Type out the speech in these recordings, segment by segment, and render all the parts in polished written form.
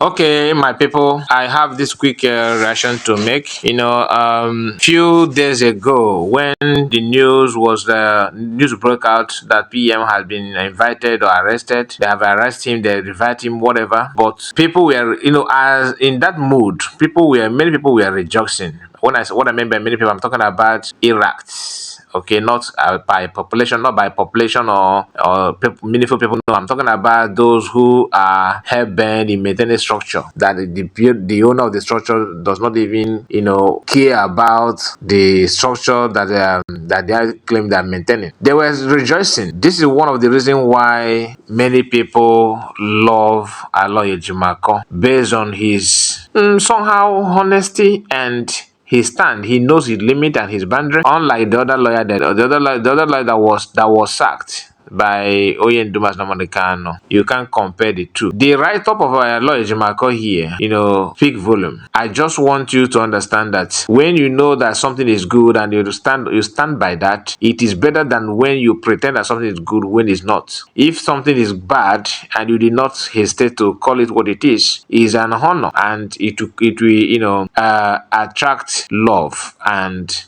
Okay, my people, I have this quick reaction to make. Few days ago, when the news broke out that PM has been invited or arrested, they have arrested him, they invite him, whatever. But people were, as in that mood, many people were rejoicing. What I mean by many people, I'm talking about Iraq. Okay, not by population, not by population or meaningful people. No, I'm talking about those who are hell-bent in maintaining structure, that the owner of the structure does not even care about the structure that they claim they are maintaining. They were rejoicing. This is one of the reasons why many people love Aloy Ejimako, based on his somehow honesty and his stand. He knows his limit and his boundary. Unlike the other lawyer that was sacked by Oyendumas Kanu. You can't compare the two. The write-up of our lawyer Jimako here, speak volume. I just want you to understand that when you know that something is good and you stand by that, it is better than when you pretend that something is good when it's not. If something is bad and you did not hesitate to call it what it is an honor, and it will attract love and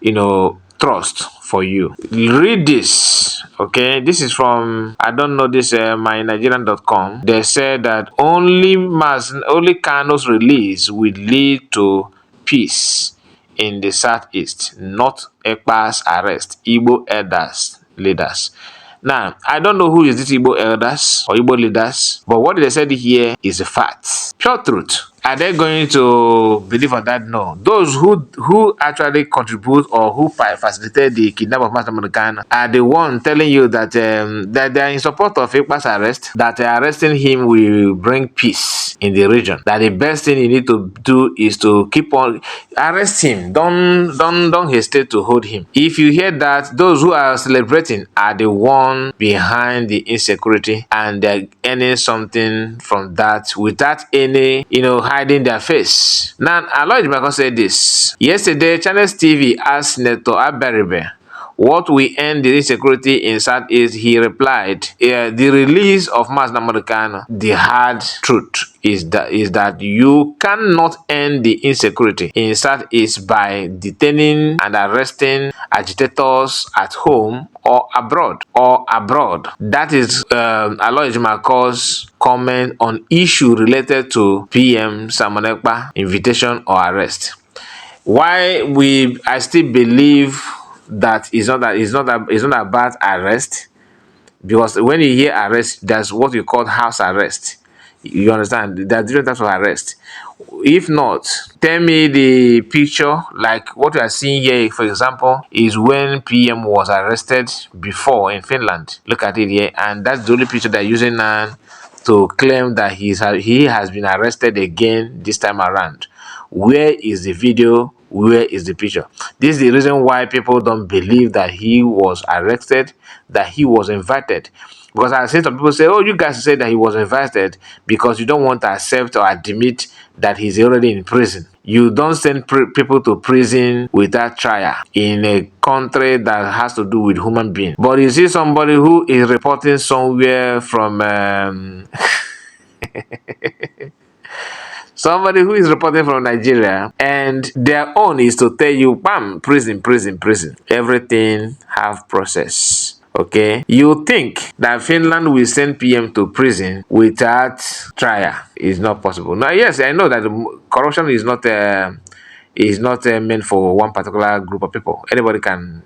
trust for you. Read this. Okay, this is from, I don't know this, mynigerian.com. They said that only Kanu's release will lead to peace in the southeast, not Ekpa's arrest. Igbo elders leaders. Now, I don't know who is this Igbo elders or Igbo leaders, but what they said here is a fact. Pure truth. Are they going to believe on that? No. Those who actually contribute or who facilitate the kidnapping of Master Ghana are the one telling you that that they are in support of Ekpa's arrest, that arresting him will bring peace in the region. That the best thing you need to do is to keep on arrest him. Don't hesitate to hold him. If you hear that, those who are celebrating are the one behind the insecurity, and they're earning something from that without any hiding their face. Now, Aloy Jimako said this. Yesterday, Channels TV asked Senator Abaribe what will end the insecurity in Southeast. He replied, the release of Mas Kanu, the hard truth is that you cannot end the insecurity in Southeast by detaining and arresting agitators at home or abroad. That is Aloy Jimako's comment on issue related to PM Simon Ekpa invitation or arrest. Why I still believe that it's not about arrest, because when you hear arrest, that's what you call house arrest. You understand? There are different types of arrest. If not, tell me the picture, like what we are seeing here, for example, is when PM was arrested before in Finland. Look at it here, and that's the only picture they're using now to claim that he has been arrested again this time around. Where is the video? Where is the picture? This is the reason why people don't believe that he was arrested, that he was invited. Because I see some people say, oh, you guys say that he was invited because you don't want to accept or admit that he's already in prison. You don't send people to prison without trial in a country that has to do with human beings. But you see somebody who is reporting somewhere from somebody who is reporting from Nigeria, and their own is to tell you, bam, prison. Everything have process. Okay, you think that Finland will send PM to prison without trial? Is not possible. Now, yes, I know that corruption is not meant for one particular group of people. Anybody can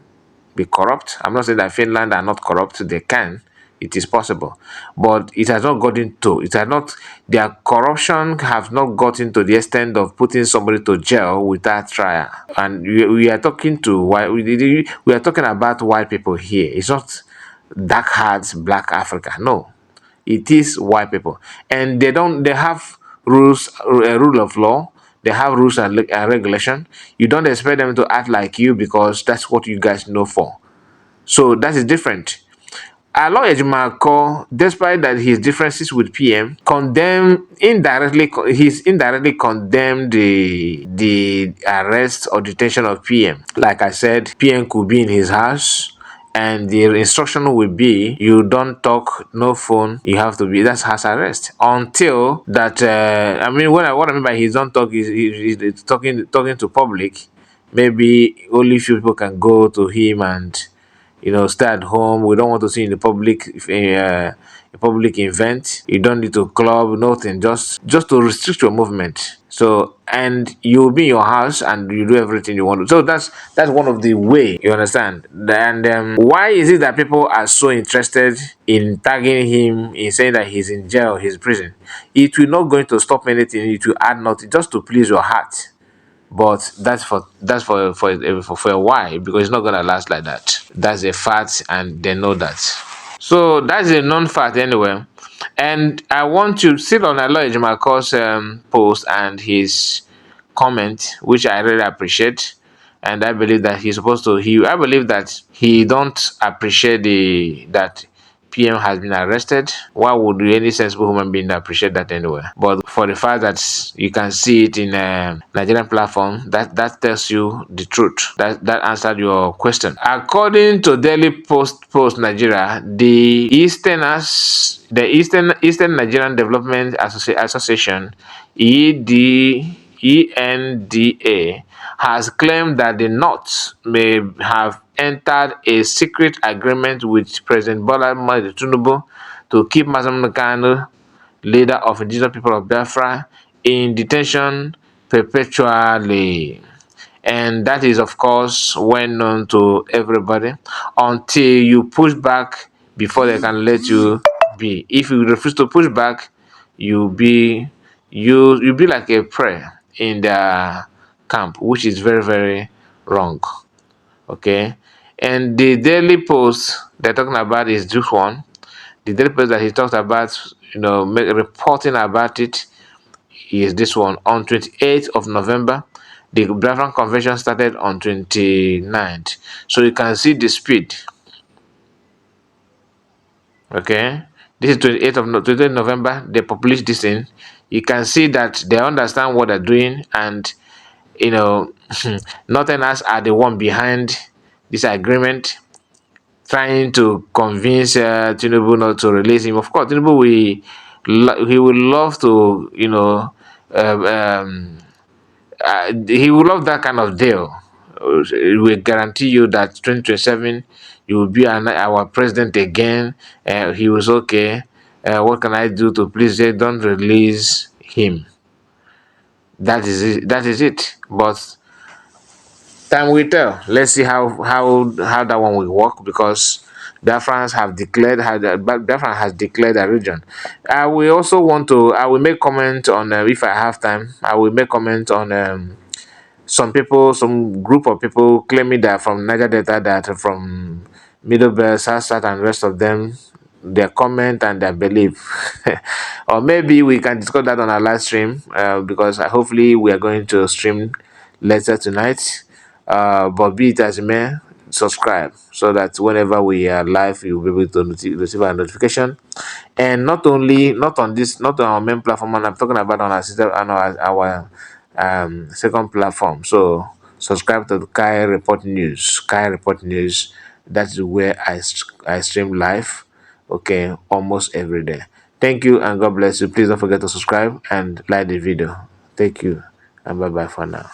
be corrupt. I'm not saying that Finland are not corrupt. They can. It is possible, but it has not gotten to. Their corruption have not gotten to the extent of putting somebody to jail without trial. And we are talking to we are talking about white people here. It's not dark hearts, black Africa. No, it is white people, and they have rules, a rule of law. They have rules and regulation. You don't expect them to act like you because that's what you guys know for. So that is different. Aloy Ejimako, despite that his differences with PM, he's indirectly condemned the arrest or detention of PM. Like I said, PM could be in his house and the instruction will be you don't talk, no phone, you have to be, that's house arrest until that I mean what I mean by he don't talk is he's talking to public. Maybe only few people can go to him and stay at home. We don't want to see in the public a public event. You don't need to club, nothing. Just to restrict your movement. So and you'll be in your house and you do everything you want to. So that's one of the way, you understand. And why is it that people are so interested in tagging him, in saying that he's in jail, he's in prison? It will not going to stop anything. It will add nothing, just to please your heart. But that's for a while, because it's not gonna last like that. That's a fact, and they know that. So that's a known fact anyway. And I want to sit on Aloy Jumako's post and his comment, which I really appreciate. And I believe that he's supposed to. I believe that he don't appreciate the that PM has been arrested. Why would any sensible human being appreciate that anyway? But for the fact that you can see it in a Nigerian platform, that tells you the truth. That answered your question. According to Daily Post Nigeria, the Eastern Nigerian Development Association, ENDA, has claimed that the North may have entered a secret agreement with President Bola Tinubu to keep Mazam Kanu, leader of indigenous people of Biafra, in detention perpetually. And that is, of course, well known to everybody, until you push back before they can let you be. If you refuse to push back, you be like a prey in the camp, which is very, very wrong. Okay. And the Daily Post they're talking about is this one. The Daily Post that he talked about, reporting about it, is this one. On 28th of November, the Biafran Convention started on 29th. So you can see the speed. Okay. This is 28th November. They published this in. You can see that they understand what they're doing, and nothing else are the one behind this agreement, trying to convince Tinubu not to release him. Of course, Tinubu he would love to, um, um, he would love that kind of deal. We guarantee you that 2027 you will be our president again. He was okay. What can I do to please you? Don't release him. That is it. That is it. But time will tell. Let's see how that one will work, because Biafrans have declared Biafran has declared a region. I will also want to. I will make comment on if I have time. I will make comment on some group of people claiming that from Niger Delta, that from Middle Belt, South, and rest of them, their comment and their belief. Or maybe we can discuss that on our live stream, because hopefully we are going to stream later tonight. But be it as it may, subscribe so that whenever we are live, you'll be able to receive our notification. And not on our main platform, and I'm talking about on our system, on our second platform. So subscribe to the Kai Report News. Kai Report News. That's where I stream live. Okay, almost every day. Thank you and God bless you. Please don't forget to subscribe and like the video. Thank you and bye bye for now.